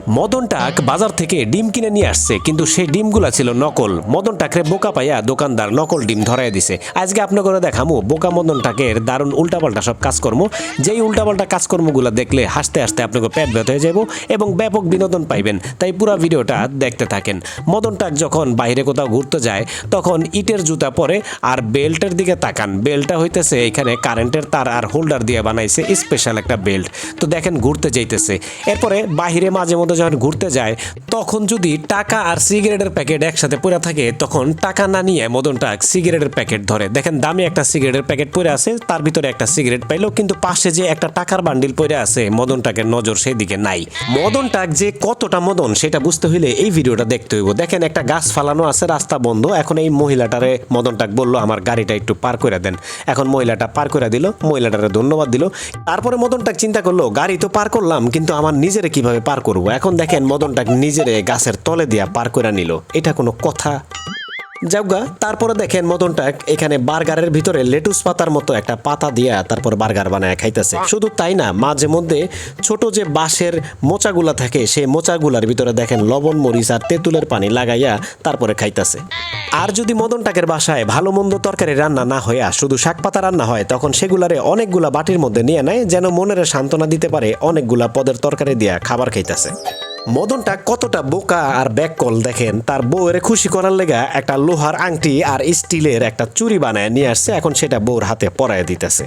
মদন টাক বাজার থেকে ডিম কিনে নিয়ে আসছে, কিন্তু সেই ডিমগুলা ছিল নকল। মদন টাকরে বোকা পাইয়া দোকানদার নকল ডিম ধরাই দিছে। আজকে আপনাকে দেখামু বোকা মদন টাকের দারুণ উল্টাপাল্টা সব কাজকর্ম, যেই উল্টাপাল্টা কাজকর্মগুলো দেখলে হাসতে হাসতে আপনাকে পেট ব্যথা হয়ে যাব এবং ব্যাপক বিনোদন পাইবেন। তাই পুরো ভিডিওটা দেখতে থাকেন। মদন টাক যখন বাইরে কোথাও ঘুরতে যায় তখন ইটের জুতা পরে আর বেল্টের দিকে তাকান। বেল্টটা হইতেছে এখানে কারেন্টের তার আর হোল্ডার দিয়ে বানাইছে স্পেশাল একটা বেল্ট। তো দেখেন ঘুরতে যাইতেছে। এরপরে বাহিরে মাঝে মধ্যে যখন ঘুরতে যায় তখন যদি টাকা আর সিগারেটের প্যাকেট একসাথে পড়ে থাকে তখন টাকা না নিয়ে মদন টাক সিগারেটের প্যাকেট ধরে। দেখেন দামি একটা সিগারেটের প্যাকেট পড়ে আছে, তার ভিতরে একটা সিগারেট পাইলো, কিন্তু পাশে যে একটা টাকার বান্ডিল পড়ে আছে মদন টাকের নজর সেই দিকে নাই। মদন টাক যে কতটা মদন সেটা বুঝতে হইলে এই ভিডিওটা দেখতে হইব। দেখেন একটা গাছ ফালানো আছে, রাস্তা বন্ধ। এখন এই মহিলাটারে মদন টাক বললো আমার গাড়িটা একটু পার করে দেন। এখন মহিলাটা পার করে দিল, মহিলাটারে ধন্যবাদ দিল। তারপরে মদন টাক চিন্তা করলো গাড়ি তো পার করলাম, কিন্তু আমার নিজেরে কিভাবে পার করবো। এখন দেখেন মদন টাক নিজেরে গাছের তলে দিয়া পার করে নিল। এটা কোনো কথা? যাওগা। তারপরে দেখেন মদন টাক এখানে বার্গারের ভিতরে লেটুস পাতার মতো একটা পাতা দিয়া তারপর বার্গার বানায় খাইতেছে। শুধু তাই না, মাঝে মধ্যে ছোট যে বাঁশের মোচাগুলা থাকে সেই মোচাগুলার ভিতরে দেখেন লবণ মরিচ আর তেঁতুলের পানি লাগাইয়া তারপরে খাইতেছে। আর যদি মদন টাকের বাসায় ভালো মন্দ তরকারি রান্না না হইয়া শুধু শাক পাতা রান্না হয় তখন সেগুলারে অনেকগুলা বাটির মধ্যে নিয়ে নেয়, যেন মনের সান্ত্বনা দিতে পারে অনেকগুলা পদের তরকারি দিয়া খাবার খাইতেছে। মদন টাক কতটা বোকা আর ব্যাককল দেখেন। তার বউয়ের খুশি করার লেগা একটা লোহার আংটি আর স্টিলের একটা চুড়ি বানায় নিয়ে আসছে, এখন সেটা বউর হাতে পরায় দিতেছে।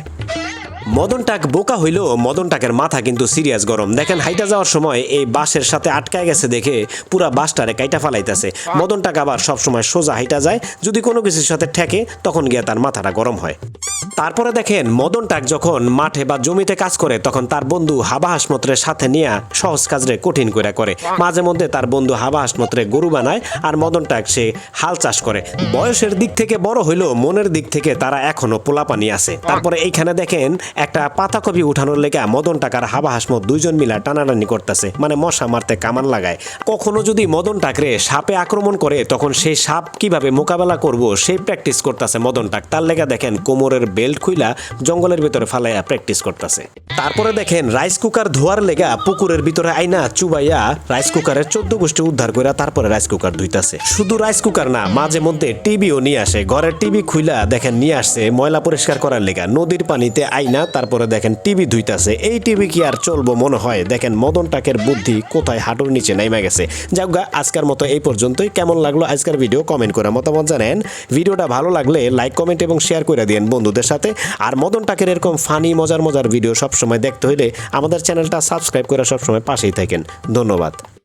মদন টাক বোকা হইলো, মদন টাকের মাথা কিন্তু সিরিয়াস গরম। দেখেন হাইটা যাওয়ার সময় এই বাঁশের সাথে আটকায় গেছে দেখে পুরা বাঁশটারে কাইটা ফালাইতেছে। মদন টাক আবার সবসময় সোজা হাইটা যায়, যদি কোনো কিছুর সাথে ঠেকে তখন গিয়ে তার মাথাটা গরম হয়। তারপরে দেখেন মদন টাক যখন মাঠে বা জমিতে কাজ করে তখন তার বন্ধু হাবা হাসমত্রের সাথে নিয়ে সহজ কাজরে কঠিন করে। মাঝে মধ্যে তার বন্ধু হাবা হাসমত্রে গরু বানায় আর মদন টাক সে হাল চাষ করে। বয়সের দিক থেকে বড় হইলো, মনের দিক থেকে তারা এখনো পোলাপানি আছে। তারপরে এইখানে দেখেন একটা পাতাকপি উঠানোর লেগে মদন টাক আর হাবা হাসমত দুইজন মিলা টানাটানি করতেছে, মানে মশা মারতে কামান লাগায়। কখনো যদি মদন টাকরে সাপে আক্রমণ করে তখন সেই সাপ কিভাবে মোকাবেলা করব সেই প্র্যাকটিস করতেছে মদন টাক। তার লেগে দেখেন কোমরের বেল্ট খুইলা জঙ্গলের ভিতরে ফালাইয়া প্র্যাকটিস করতেছে। তারপরে দেখেন রাইস কুকার ধোয়ার লেগা পুকুরের ভিতরে আইনা চুবাইয়া রাইস কুকারের 14 গোষ্ঠী উদ্ধার করে তারপরে রাইস কুকার ধুইতাছে। শুধু রাইস কুকার না, মাঝে মধ্যে টিভিও নিয়ে আসে। ঘরের টিভি খুইলা দেখেন নিয়ে আসছে ময়লা পরিষ্কার করার লেগা। নদীর পানিতে আইনা তারপরে দেখেন টিভি ধুইতাছে। এই টিভি কি আর চলবো মনে হয়? দেখেন মদন টাকের বুদ্ধি কোথায় হাঁটুর নিচে নাইমা গেছে। যাওগা, আজকের মতো এই পর্যন্তই। কেমন লাগলো আজকের ভিডিও কমেন্ট করে মতামত জানেন। ভিডিওটা ভালো লাগলে লাইক কমেন্ট এবং শেয়ার করে দিন বন্ধুদের সাথে। আর মদন টাকের এরকম ফানি মজার ভিডিও সবসময় দেখতে হইলে আমাদের চ্যানেলটা সাবস্ক্রাইব করে সবসময় পাশেই থাকেন। ধন্যবাদ।